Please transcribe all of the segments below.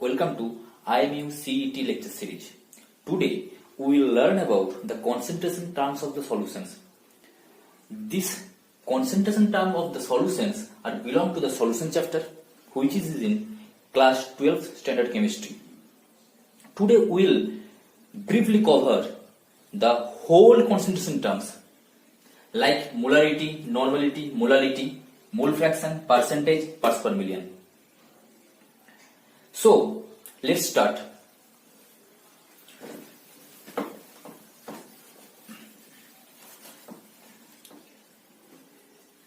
Welcome to IMU CET lecture series. Today we will learn about the concentration terms of the solutions. This concentration term of the solutions are belong to the solution chapter, which is in class 12 standard chemistry. Today we will briefly cover the whole concentration terms like molarity, normality, molality, mole fraction, percentage, parts per million. So, let's start.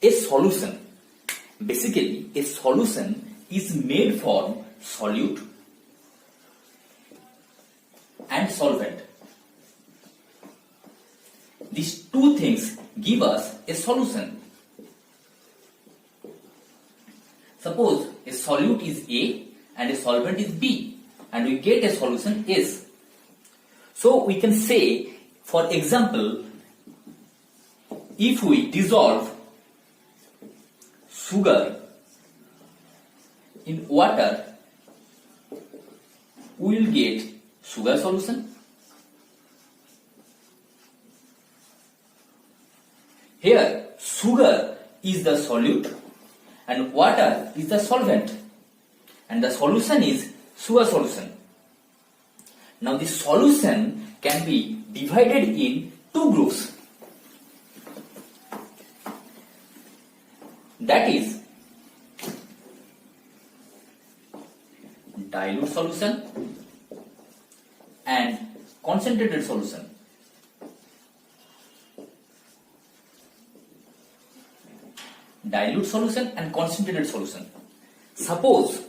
A solution. Basically, a solution is made from solute and solvent. These two things give us a solution. Suppose a solute is A and a solvent is B, and we get a solution S. So we can say, for example, if we dissolve sugar in water, we will get sugar solution. Here, sugar is the solute and water is the solvent, and the solution is sugar solution. Now the solution can be divided in two groups. That is dilute solution and concentrated solution. Dilute solution and concentrated solution. Suppose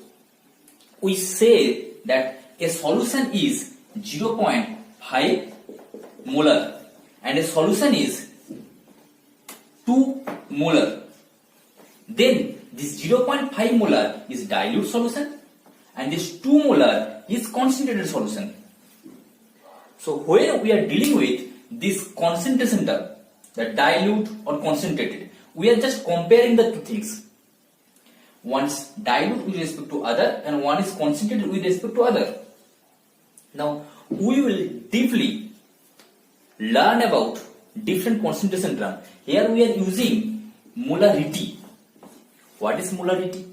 we say that a solution is 0.5 molar and a solution is 2 molar. Then this 0.5 molar is dilute solution and this 2 molar is concentrated solution. So when we are dealing with this concentration term, the dilute or concentrated, we are just comparing the two things. One is dilute with respect to other and one is concentrated with respect to other. Now we will deeply learn about different concentration terms. Here we are using molarity. What is molarity?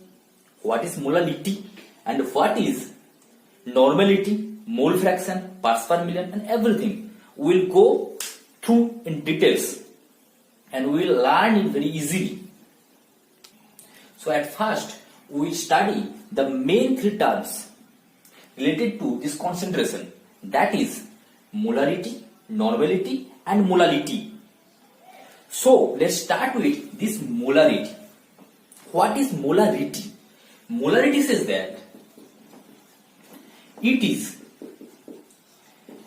What is molality? And what is normality, mole fraction, parts per million, and everything. We will go through in details and we will learn it very easily. So at first, we study the main three terms related to this concentration. That is molarity, normality, and molality. So let's start with this molarity. What is molarity? Molarity says that it is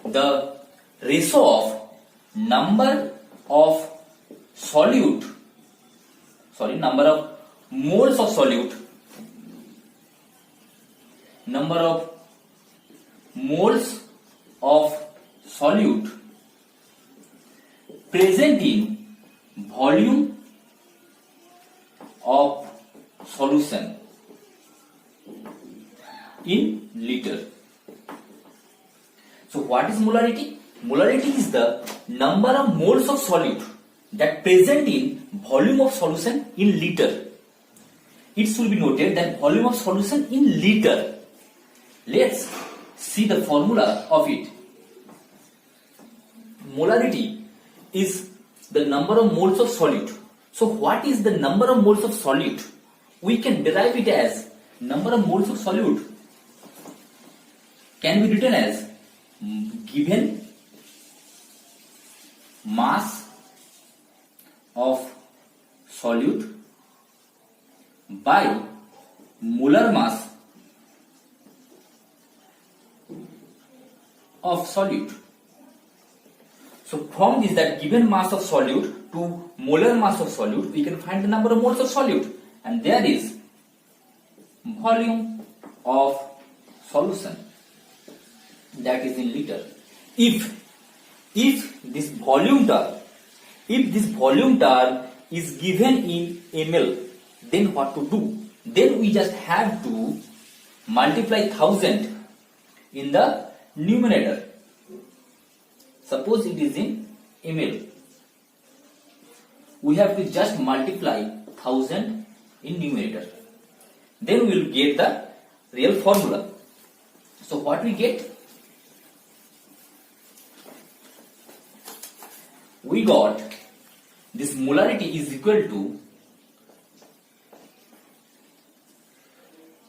the ratio of number of moles of solute, number of moles of solute present in volume of solution in liter. So what is molarity? Molarity is the number of moles of solute that present in volume of solution in liter. It should be noted that volume of solution in liter. Let's see the formula of it. Molarity is the number of moles of solute. So what is the number of moles of solute? We can derive it as number of moles of solute can be written as given mass of solute by molar mass of solute. So from this, that given mass of solute to molar mass of solute, we can find the number of moles of solute, and there is volume of solution, that is in liter. If this volume term is given in ml, then what to do? Then we just have to multiply 1000 in the numerator. Suppose it is in ml. We have to just multiply 1000 in numerator. Then we will get the real formula. So what we get? We got this molarity is equal to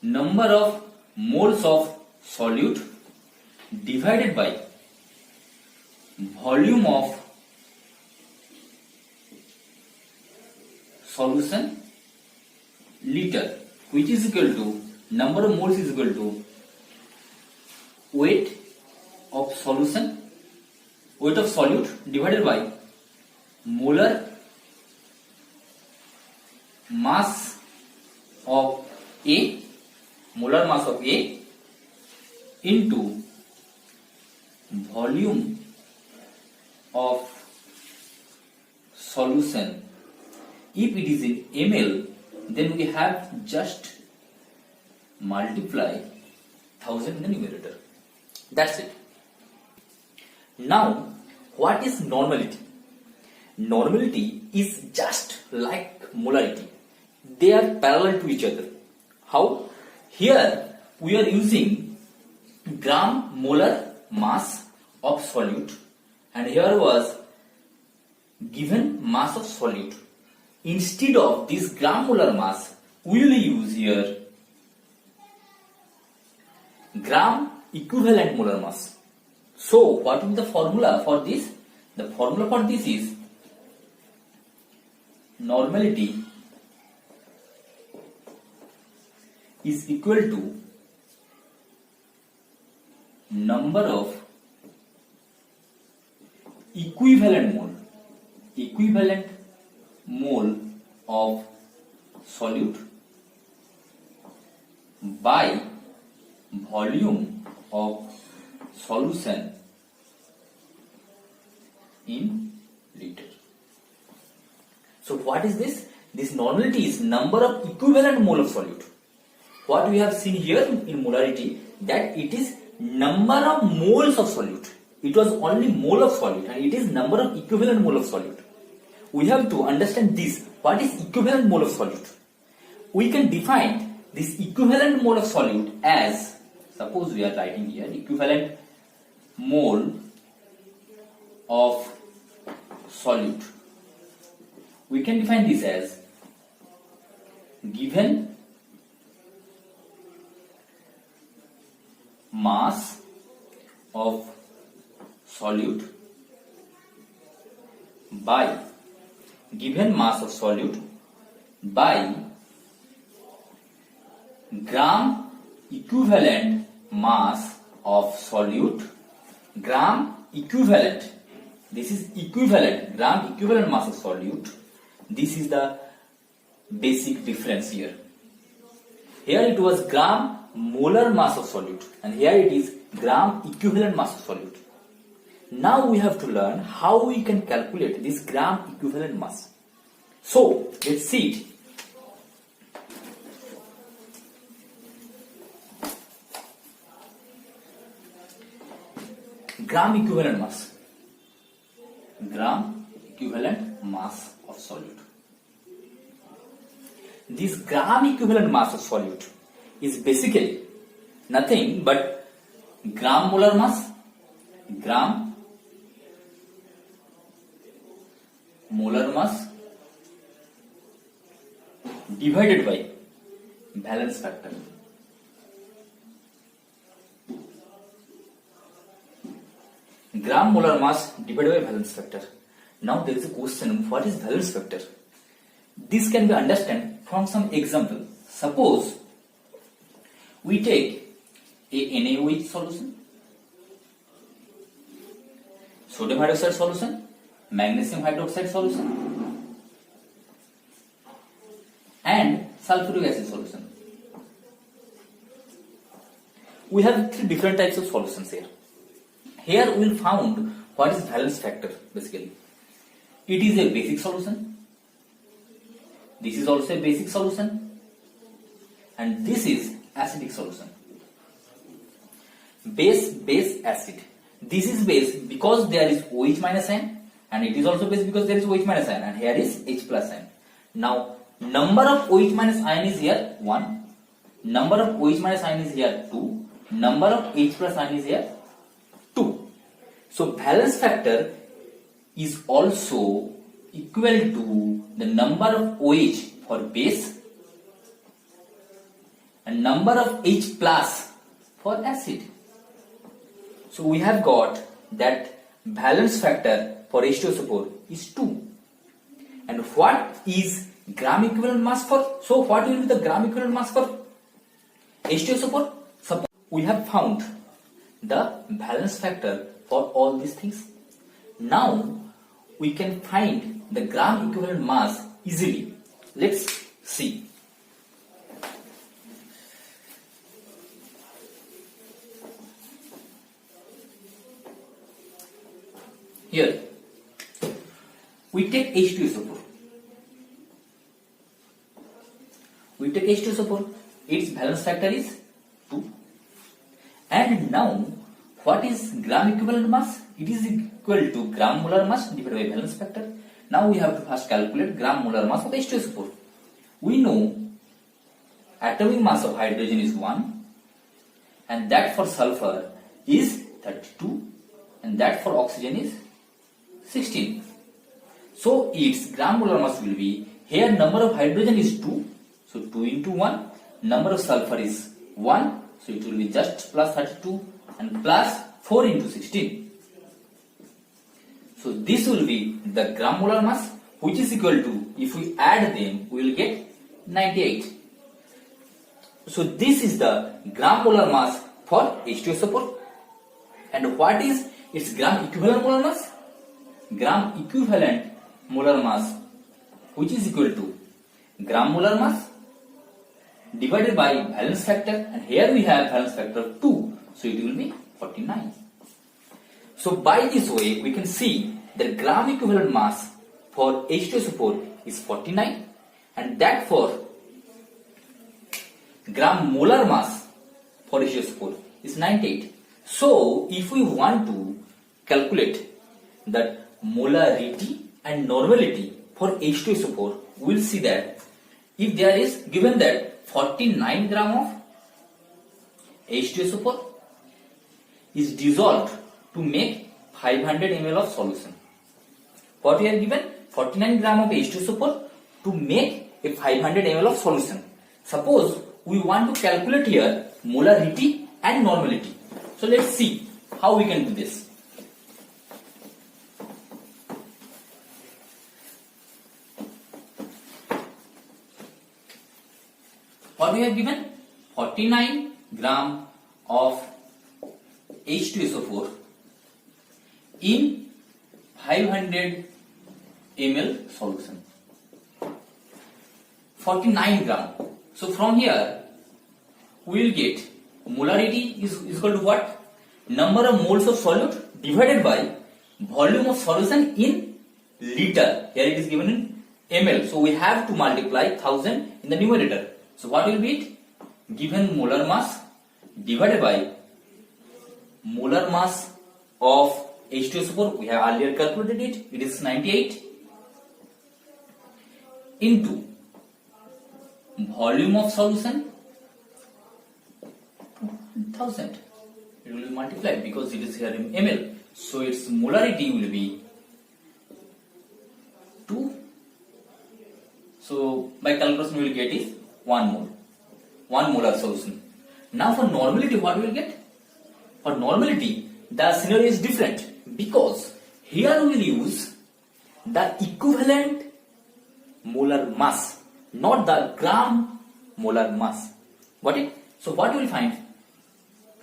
number of moles of solute divided by volume of solution liter, which is equal to number of moles is equal to weight of solute divided by molar mass of A into volume of solution. If it is in ml, then we have just multiply 1000 in the numerator. That's it. Now, what is normality? Normality is just like molarity. They are parallel to each other. How? Here we are using gram molar mass of solute, and here was given mass of solute. Instead of this gram molar mass, we will use here gram equivalent molar mass. So what is the formula for this? The formula for this is normality is equal to number of equivalent mole of solute by volume of solution in liter. So what is this? This normality is number of equivalent mole of solute. What we have seen here in molarity, that it is number of moles of solute. It was only mole of solute, and it is number of equivalent mole of solute. We have to understand this. What is equivalent mole of solute? We can define this equivalent mole of solute as, suppose we are writing here equivalent mole of solute. We can define this as given mass of solute by gram equivalent mass of solute. Gram equivalent, this is equivalent, gram equivalent mass of solute. This is the basic difference here. Here it was gram molar mass of solute, and here it is gram equivalent mass of solute. Now we have to learn how we can calculate this gram equivalent mass. So let's see it. Gram equivalent mass of solute. This gram equivalent mass of solute is basically nothing but gram molar mass divided by valence factor. Gram molar mass divided by valence factor. Now there is a question, what is valence factor? This can be understood from some example. Suppose we take a NaOH solution, sodium hydroxide solution, magnesium hydroxide solution, and sulfuric acid solution. We have three different types of solutions here. Here we will found what is valence factor basically. It is a basic solution. This is also a basic solution, and this is acidic solution. base acid. This is base because there is OH minus ion, and it is also base because there is OH minus ion, and here is H plus ion. Now number of OH minus ion is here 1, number of OH minus ion is here 2, number of H plus ion is here 2. So valence factor is also equal to the number of OH for base and number of H plus for acid. So we have got that valence factor for H2SO4 is 2. And what is gram equivalent mass for? So what will be the gram equivalent mass for H2SO4? Suppose we have found the valence factor for all these things. Now we can find the gram equivalent mass easily. Let's see. Here we take H2SO4. We take H2SO4. Its valence factor is 2. And now what is gram equivalent mass? It is equal to gram molar mass divided by valence factor. Now we have to first calculate gram molar mass of H2SO4. We know atomic mass of hydrogen is 1, and that for sulfur is 32, and that for oxygen is 16. So its gram molar mass will be, here number of hydrogen is 2, so 2 into 1, number of sulfur is 1, so it will be just plus 32 and plus 4 into 16. So this will be the gram molar mass, which is equal to, if we add them, we will get 98. So this is the gram molar mass for H2SO4. And what is its gram equivalent molar mass? Gram equivalent molar mass, which is equal to gram molar mass divided by valence factor, and here we have valence factor of 2, so it will be 49. So by this way we can see the gram equivalent mass for H2SO4 is 49, and that for gram molar mass for H2SO4 is 98. So if we want to calculate that molarity and normality for H2SO4, we will see that if there is given that 49 gram of H2SO4 is dissolved to make 500 ml of solution. What we are given? 49 gram of H2SO4 to make a 500 ml of solution. Suppose we want to calculate here molarity and normality. So let's see how we can do this. What we have given? 49 gram of H2SO4 in 500 ml solution. 49 gram. So from here we will get molarity is equal to what? Number of moles of solute divided by volume of solution in liter. Here it is given in ml. So we have to multiply 1000 in the numerator. So what will be it? Given molar mass divided by molar mass of H2SO4, we have earlier calculated it, it is 98, into volume of solution 1000. It will be multiplied because it is here in ml. So its molarity will be 2. So by calculation we will get is 1 mole. 1 molar solution. Now for normality, what we will get? For normality, the scenario is different because here we will use the equivalent molar mass, not the gram molar mass. Got it? So what you will find?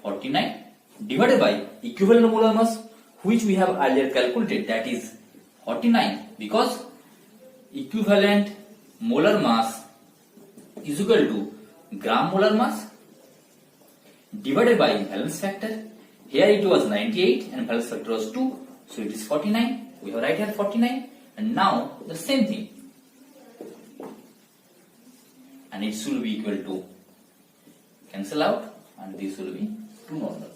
49 divided by equivalent molar mass, which we have earlier calculated, that is 49, because equivalent molar mass is equal to gram molar mass divided by valence factor. Here it was 98 and valence factor was 2, so it is 49. We have right here 49, and now the same thing, and it should be equal to cancel out, and this will be 2 normal.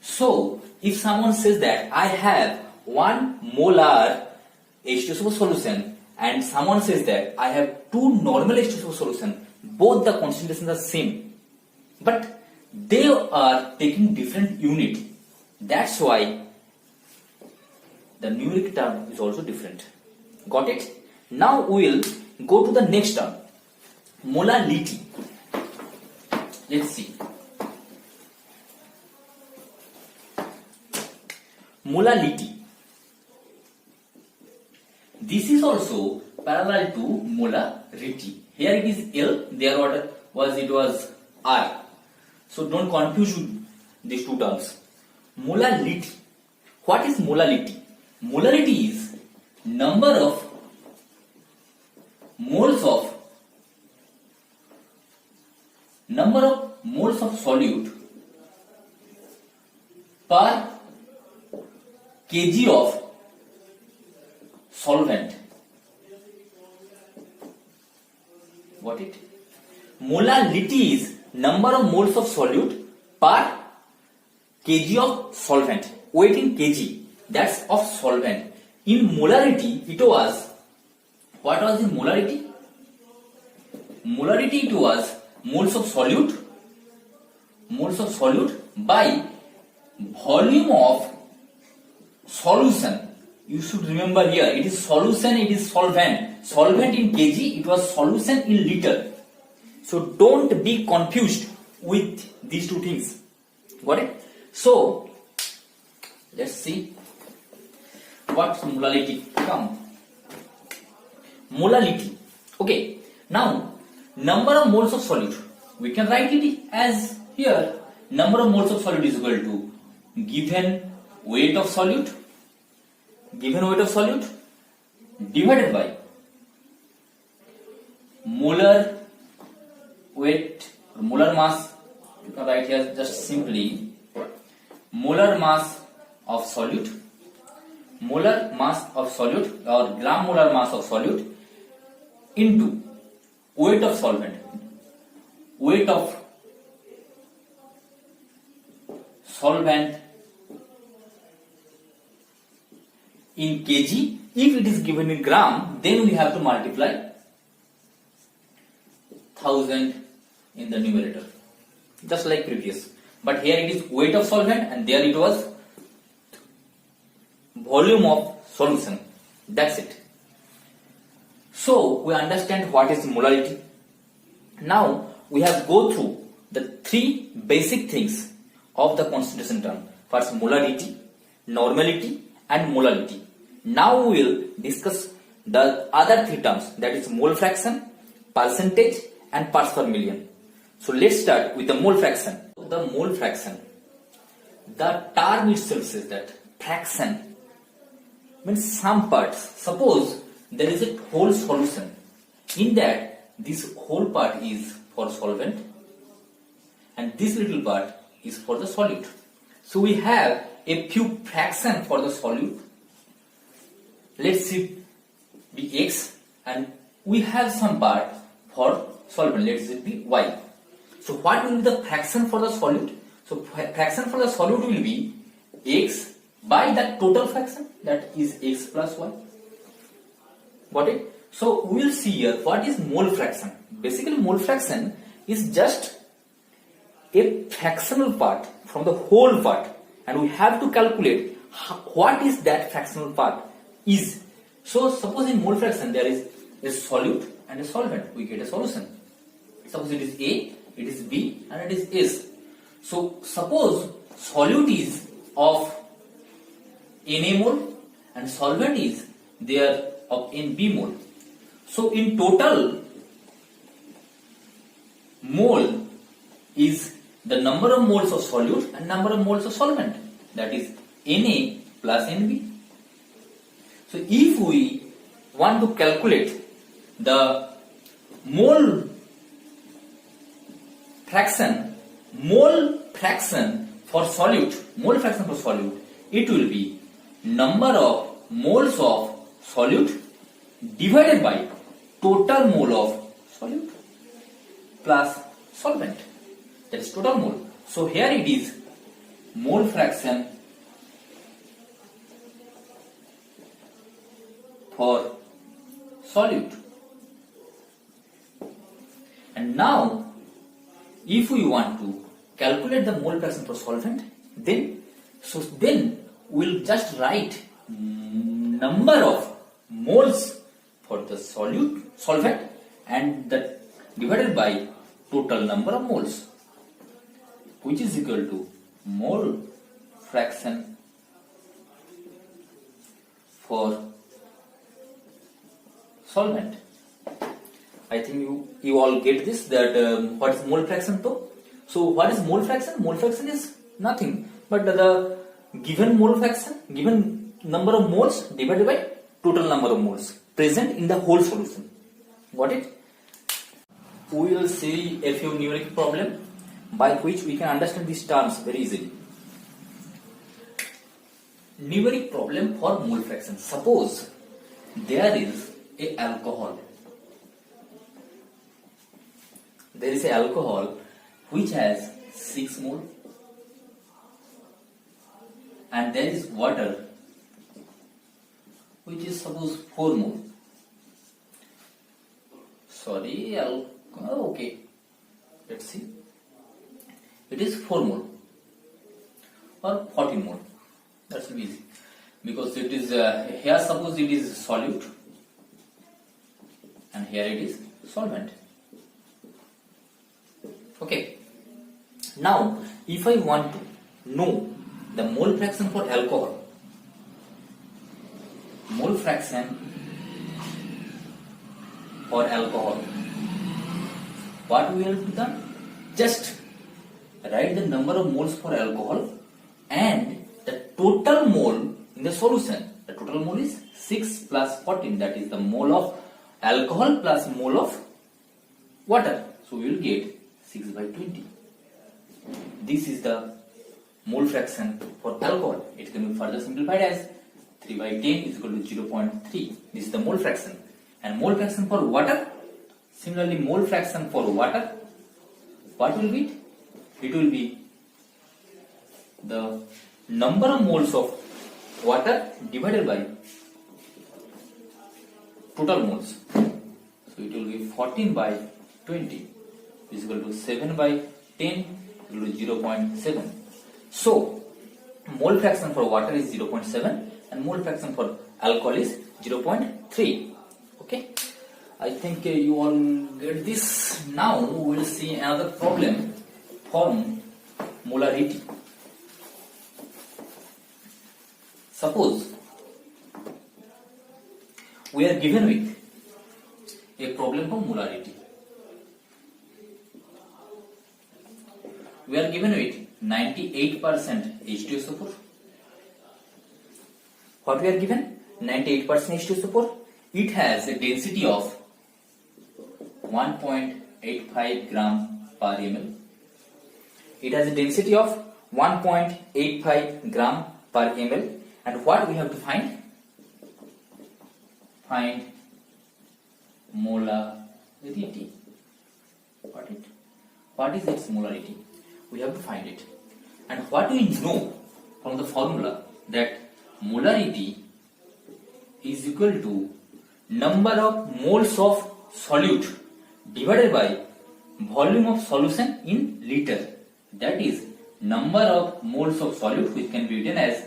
So if someone says that I have 1 molar H2SO4 solution and someone says that I have 2 normal H2SO4 solution, both the concentrations are same, but they are taking different unit. That's why the numeric term is also different. Got it? Now we will go to the next term, molality. Let's see. Molality. This is also parallel to molarity. Here it is L, there it was R. So don't confuse these two terms. Molality. What is molality? Molarity is number of moles of solute per kg of solvent. Got it? Molality is number of moles of solute per kg of solvent. Weight in kg, that's of solvent. In molarity, it was, what was in molarity? Molarity, it was moles of solute by volume of solution. You should remember here, it is solution, it is solvent. Solvent in kg, it was solution in liter. So don't be confused with these two things. Got it? So let's see what molality come. Molality. Okay. Now number of moles of solute, we can write it as here. Number of moles of solute is equal to given weight of solute divided by molar weight, molar mass. You can write here just simply molar mass of solute, or gram molar mass of solute into weight of solvent, weight of solvent in kg. If it is given in gram, then we have to multiply 1000 in the numerator, just like previous. But here it is weight of solvent and there it was volume of solution. That's it. So we understand what is molarity. Now we have go through the 3 basic things of the concentration term. First, molarity, normality and molality. Now we will discuss the other 3 terms, that is mole fraction, percentage and parts per million. So let's start with the mole fraction. The mole fraction, the term itself says that fraction means some parts. Suppose there is a whole solution, in that this whole part is for solvent and this little part is for the solute. So we have a few fraction for the solute. Let's see be x, and we have some part for solvent. Let's say be y. So what will be the fraction for the solute? So fraction for the solute will be x by the total fraction, that is x plus y. Got it? So we will see here what is mole fraction. Basically mole fraction is just a fractional part from the whole part, and we have to calculate what is that fractional part is. So suppose in mole fraction there is a solute and a solvent, we get a solution. Suppose it is A, it is B and it is S. So suppose solute is of Na mole and solvent is there of Nb mole. So in total, mole is the number of moles of solute and number of moles of solvent, that is Na plus Nb. So if we want to calculate the mole fraction for solute, it will be number of moles of solute divided by total mole of solute plus solvent, that is total mole. So here it is mole fraction for solute. And now if we want to calculate the mole fraction for solvent, then we'll just write number of moles for the solvent and that divided by total number of moles, which is equal to mole fraction for solvent. I think you all get this, that what is mole fraction though. So what is mole fraction? Mole fraction is nothing but the given mole fraction, given number of moles divided by total number of moles present in the whole solution. Got it? We will see a few numeric problem by which we can understand these terms very easily. Numeric problem for mole fraction. Suppose there is a alcohol. There is a alcohol which has 6 mole and there is water which is suppose 4 mole. Sorry, okay. Let's see. It is 4 mole or 14 mole. That's easy because it is here suppose it is solute and here it is solvent. Okay. Now, if I want to know the mole fraction for alcohol, mole fraction for alcohol, what we have done? Just write the number of moles for alcohol and the total mole in the solution. The total mole is 6 plus 14, that is the mole of alcohol plus mole of water. So we will get 6 by 20. This is the mole fraction for alcohol. It can be further simplified as 3 by 10 is equal to 0.3. This is the mole fraction. And mole fraction for water, similarly mole fraction for water, what will be it? It will be the number of moles of water divided by total moles. So it will be 14 by 20 is equal to 7 by 10 equal to 0.7. So mole fraction for water is 0.7 and mole fraction for alcohol is 0.3. Okay, I think you all get this. Now we will see another problem from molarity. Suppose we are given with a problem from molarity. We are given with 98% H2SO4. What we are given? 98% H2SO4. It has a density of 1.85 gram per ml. It has a density of 1.85 gram per ml. And what we have to find? Find molarity. What is its molarity? We have to find it. And what we know from the formula that molarity is equal to number of moles of solute divided by volume of solution in liter. That is number of moles of solute which can be written as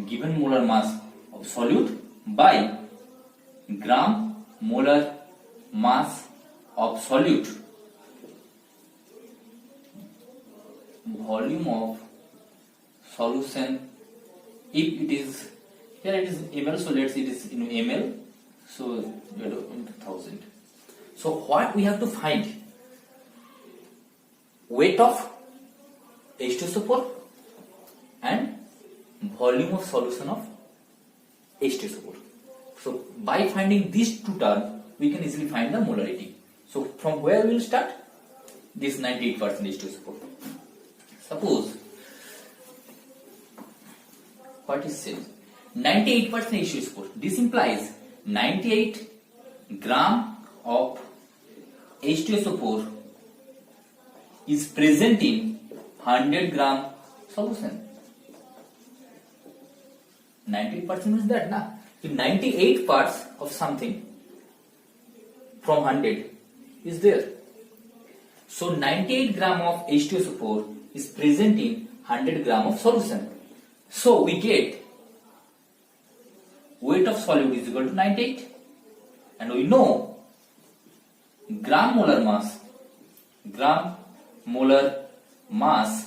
given molar mass of solute by gram molar mass of solute. Volume of solution, if it is here it is ml, so let's see it is in ml, so into 1000. So what we have to find? Weight of H2SO4 and volume of solution of H2SO4. So by finding these two terms, we can easily find the molarity. So from where we will start? This 98% H2SO4. Suppose what is said? 98% H2SO4. This implies 98 gram of H2SO4 is present in 100 gram solution. 98% means that, na? If 98 parts of something from 100 is there, so 98 gram of H2SO4 is present in 100 gram of solution. So we get weight of solute is equal to 98, and we know gram molar mass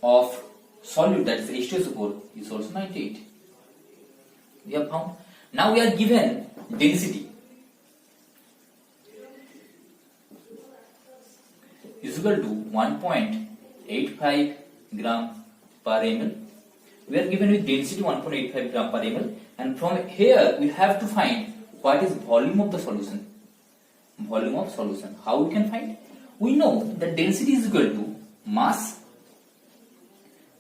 of solute, that is H2SO4, is also 98. We have found. Now we are given density is equal to 1.85 gram per ml. We are given with density 1.85 gram per ml, and from here we have to find what is volume of the solution. Volume of solution. How we can find? We know that density is equal to mass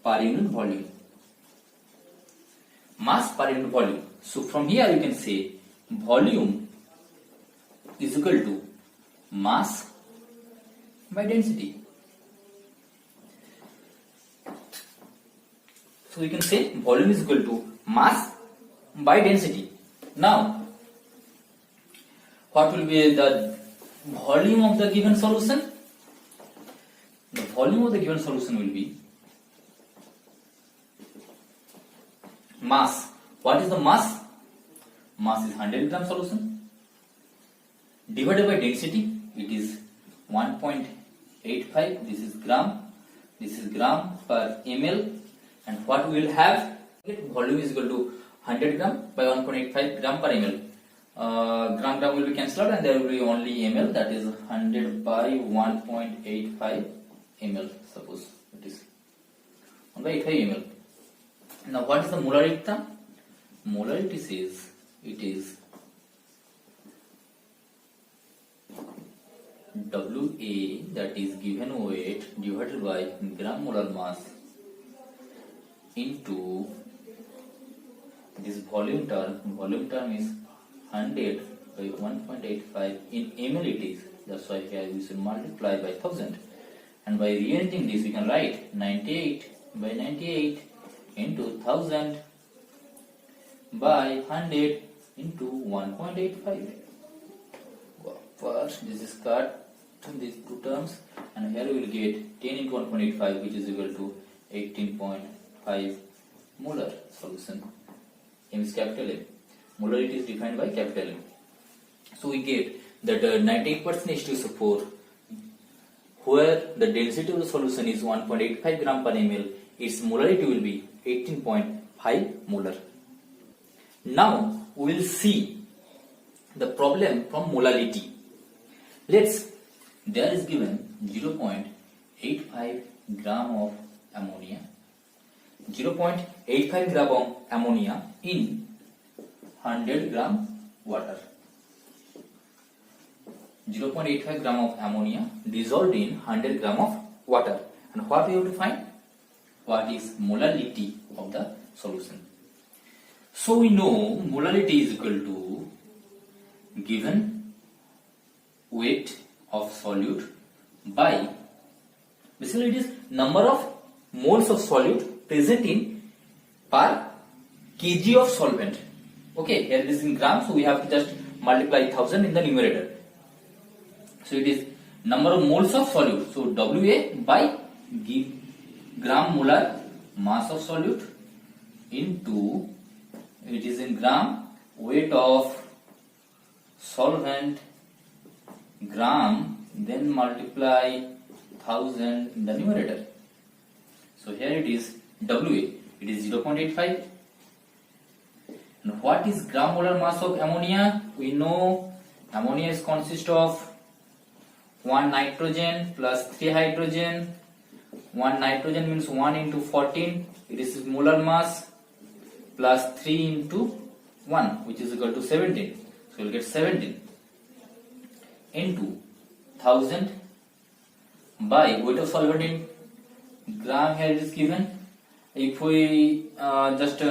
per unit volume. Mass per unit volume. So from here you can say volume is equal to mass by density. So we can say volume is equal to mass by density. Now, what will be the volume of the given solution? The volume of the given solution will be mass. What is the mass? Mass is 100 gram solution divided by density. It is 1.85. This is gram. This is gram per ml. And what we will have? Volume is equal to 100 gram by 1.85 gram per ml. Gram will be cancelled and there will be only ml, that is 100 by 1.85 ml. Suppose it is 1.85 ml. Now what is the molarity term? Molarity says it is WA, that is given weight divided by gram molar mass into this volume term. Volume term is 100 by 1.85 in ml it is. That's why here we should multiply by 1000. And by rearranging this we can write 98 by 98 into 1000 by 100 into 1.85. First this is cut from these two terms, and here we will get 10 into 1.85, which is equal to 18.5 molar solution. M is capital M. Molarity is defined by capital M. So we get that 98% H2SO4, where the density of the solution is 1.85 gram per ml, its molarity will be 18.5 molar. Now we will see the problem from molality. There is given 0.85 gram of ammonia, 0.85 gram of ammonia in 100 gram water. 0.85 gram of ammonia dissolved in 100 gram of water. And what we have to find? What is molality of the solution? So we know molality is equal to given weight of solute by, basically it is number of moles of solute present in per kg of solvent. Okay, here it is in grams, so we have to just multiply 1000 in the numerator. So it is number of moles of solute. So WA by gram molar mass of solute into, it is in gram, weight of solvent gram, then multiply 1000 in the numerator. So here it is WA, it is 0.85. And what is gram molar mass of ammonia? We know ammonia is consist of 1 nitrogen plus 3 hydrogen. 1 nitrogen means 1 into 14, it is molar mass, plus 3 into 1, which is equal to 17. So we will get 17 into 1000 by weight of solvent in gram. Here it is given. If we just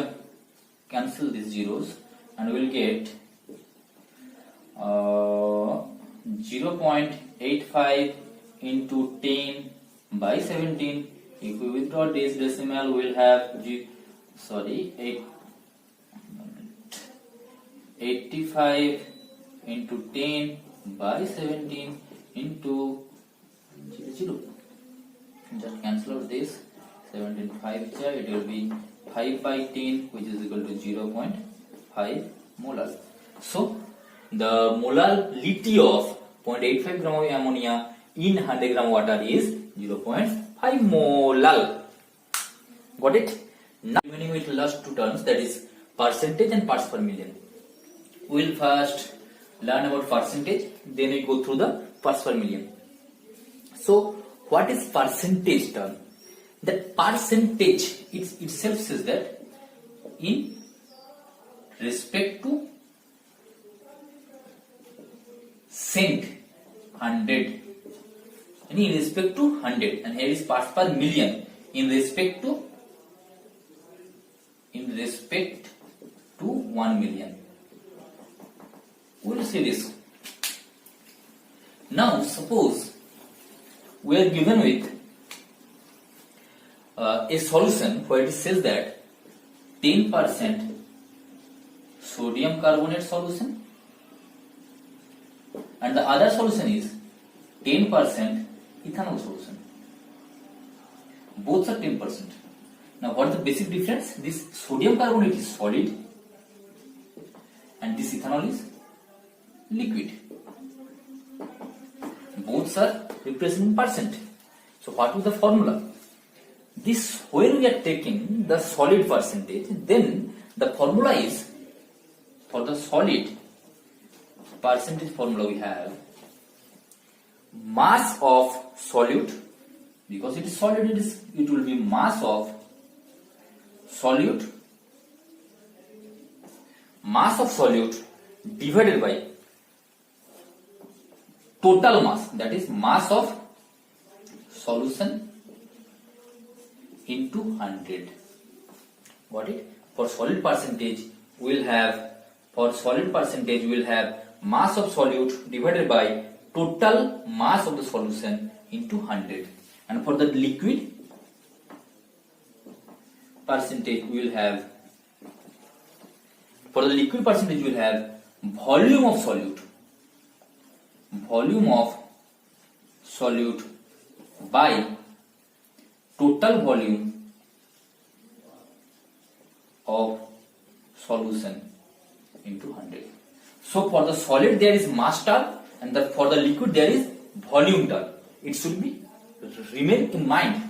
cancel these zeros, and we will get 0.85 into 10 by 17 If we withdraw this decimal, we will have 85 into 10 by 17 into 0. Just cancel out this 17 5 here, it will be 5 by 10, which is equal to 0.5 molar. So the molality of 0.85 gram of ammonia in 100 gram water is 0.5 molar. Got it? Now remaining with last two terms, that is percentage and parts per million. We will first learn about percentage, then we go through the parts per million. So what is percentage term? That percentage itself says that in respect to cent 100, and in respect to 100, and here is parts per million in respect to 1 million. We will see this. Now suppose we are given with a solution where it says that 10% sodium carbonate solution and the other solution is 10% ethanol solution. Both are 10%. Now what is the basic difference? This sodium carbonate is solid and this ethanol is liquid. Both are representing percent. So what is the formula? This, when we are taking the solid percentage, then the formula is, for the solid percentage formula we have mass of solute, because it is solid, it will be mass of solute divided by total mass, that is mass of solution into 100. Got it? For solid percentage we will have mass of solute divided by total mass of the solution into 100, and for the liquid percentage we will have volume of solute by total volume of solution into 100. So for the solid there is mass term, and for the liquid there is volume term. It should be remain in mind.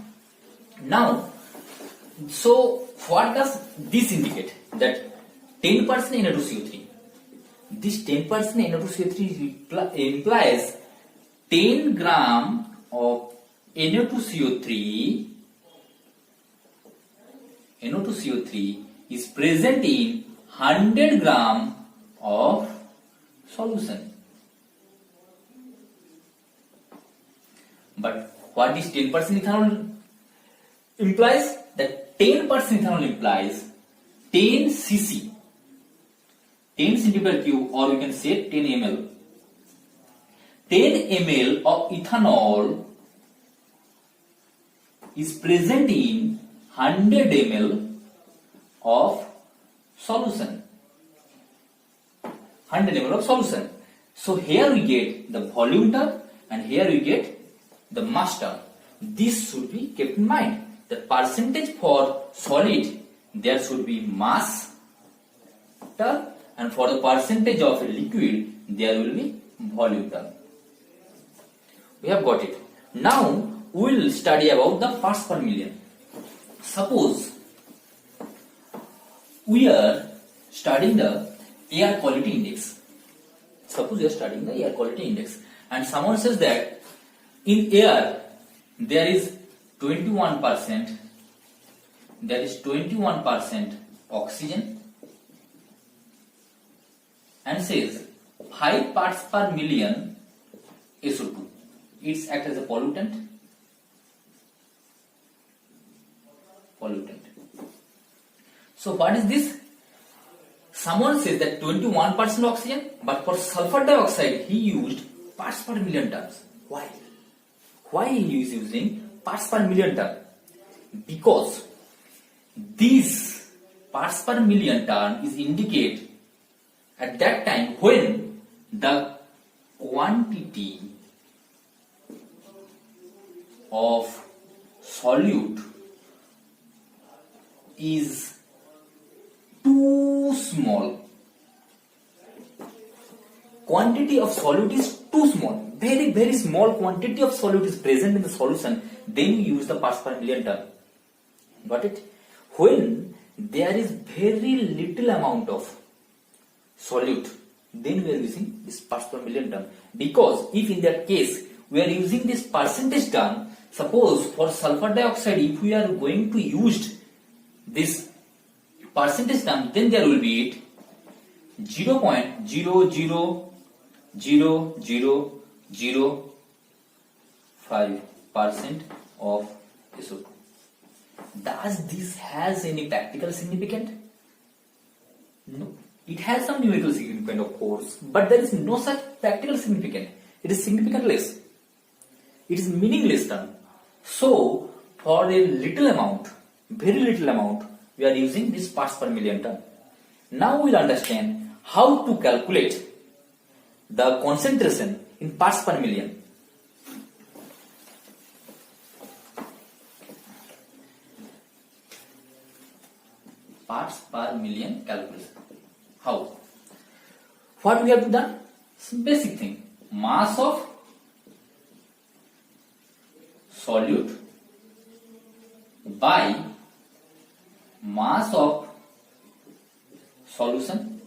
Now, so what does this indicate? That 10% Na2CO3. This 10% Na2CO3 implies 10 gram of NO2CO3 is present in 100 gram of solution. But what is 10% ethanol implies? That 10% ethanol implies 10 cc, 10 centimeter cube, or you can say 10 ml. 10 ml of ethanol is present in 100 ml of solution. 100 ml of solution. So here we get the volume term and here we get the mass term. This should be kept in mind. The percentage for solid there should be mass term, and for the percentage of a liquid there will be volume term. We have got it. Now we will study about the parts per million. Suppose we are studying the air quality index. And someone says that in air there is 21% oxygen, and says 5 parts per million SO2. It acts as a pollutant. So what is this? Someone says that 21% oxygen, but for sulfur dioxide he used parts per million terms. Why? Why he is using parts per million term? because this parts per million term is indicate at that time when the quantity of solute is too small. Quantity of solute is too small. Very small quantity of solute is present in the solution. Then you use the parts per million term. Got it? When there is very little amount of solute, then we are using this parts per million term. Because if in that case we are using this percentage term, suppose for sulfur dioxide, if we are going to use this percentage term, then there will be it 0.00005% of SO2. Does this has any practical significance? No. It has some numerical significance, of course, but there is no such practical significance. It is significantless. It is meaningless term. So, for a little amount, very little amount, we are using this parts per million term. Now we will understand how to calculate the concentration in parts per million. Parts per million calculation. How? What we have done? Some basic thing. Mass of solute by mass of solution.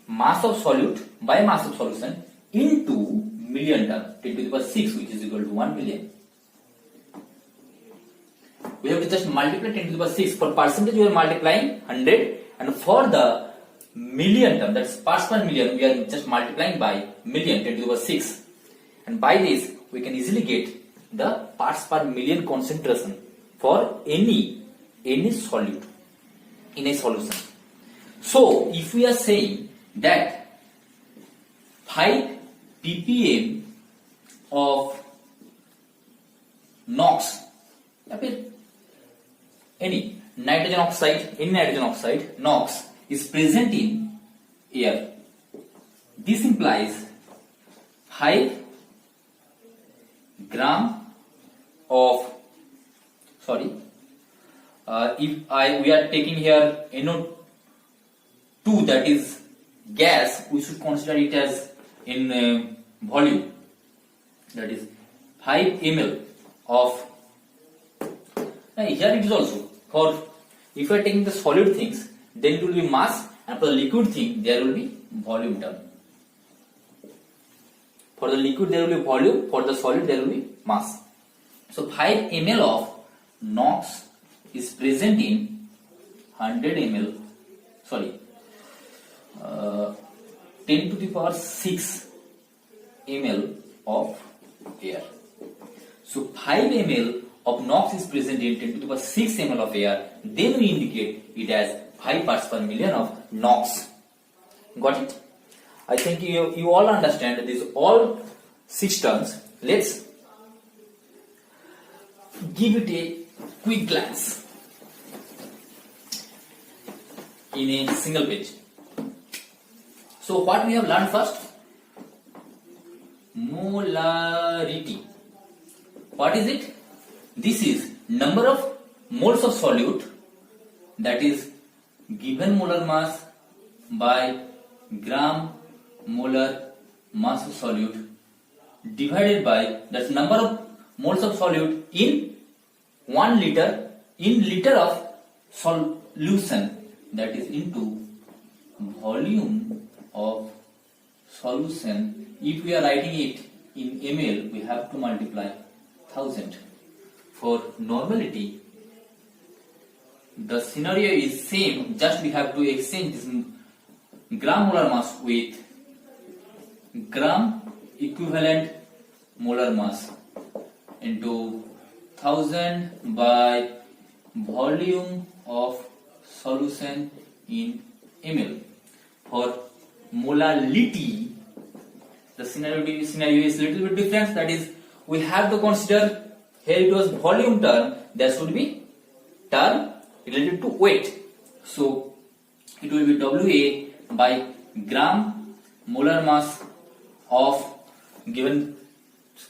Mass of solute by mass of solution into million term, 10 to the power 6, which is equal to 1 million. We have to just multiply 10 to the power 6. For percentage, we are multiplying 100, and for the million term, that's parts per million, we are just multiplying by million, 10 to the power 6. And by this, we can easily get the parts per million concentration for any solute in a solution. So, if we are saying that 5 ppm of NOx, any nitrogen oxide, NOx is present in air. This implies 5 gram of, we are taking here NO2, that is gas, we should consider it as in volume, that is 5 ml of, here it is also, for if you are taking the solid things, then it will be mass, and for the liquid thing there will be volume term. For the liquid there will be volume, for the solid there will be mass. So 5 ml of NOx is present in 100 ml, 10 to the power 6 ml of air. So 5 ml of NOx is present in 10 to the power 6 ml of air, then we indicate it as 5 parts per million of NOx. Got it? I think you all understand these all 6 terms. Let's give it a quick glance in a single page. So what we have learned first? Molarity. What is it? This is number of moles of solute, that is given molar mass by gram molar mass of solute divided by, that's number of moles of solute in 1 liter, in liter of solution, that is into volume of solution. If we are writing it in ml, we have to multiply 1000. For normality, the scenario is same, just we have to exchange this gram molar mass with gram equivalent molar mass into 1000 by volume of solution in ml. For molality, the scenario is little bit different, that is we have to consider, here it was volume term, there should be term related to weight. So it will be WA by gram molar mass of given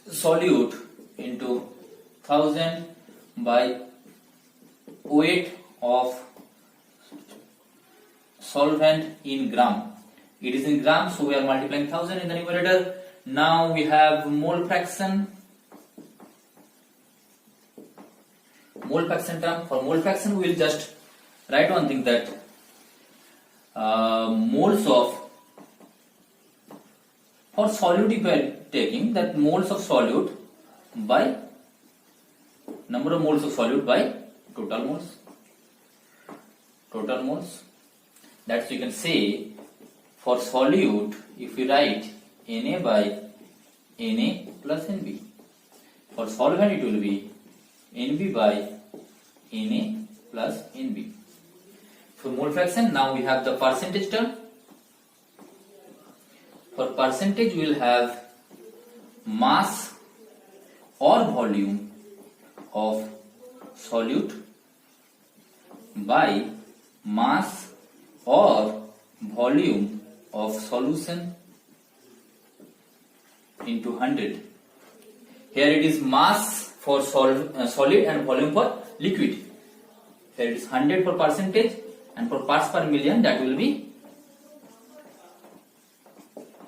solute into 1000 by weight of solvent in gram. It is in gram, so we are multiplying 1000 in the numerator. Now we have mole fraction. Mole fraction term. For mole fraction, we will just write one thing, that moles of, for solute if we are taking, that moles of solute by number of moles of solute by total moles. Total moles. That's, you can say, for solute, if we write Na by Na plus Nb. For solvent, it will be Nb by Na plus Nb. For mole fraction, now we have the percentage term. For percentage, we will have mass or volume of solute by mass or volume of solution into 100. Here it is mass for solid and volume for liquid. Here it is 100 for percentage, and for parts per million, that will be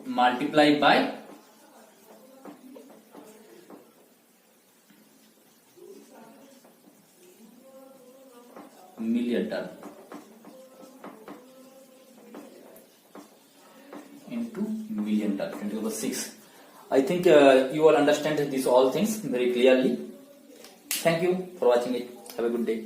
multiplied by million term into million term, 10⁶. I think you all understand these all things very clearly. Thank you for watching it. Have a good day.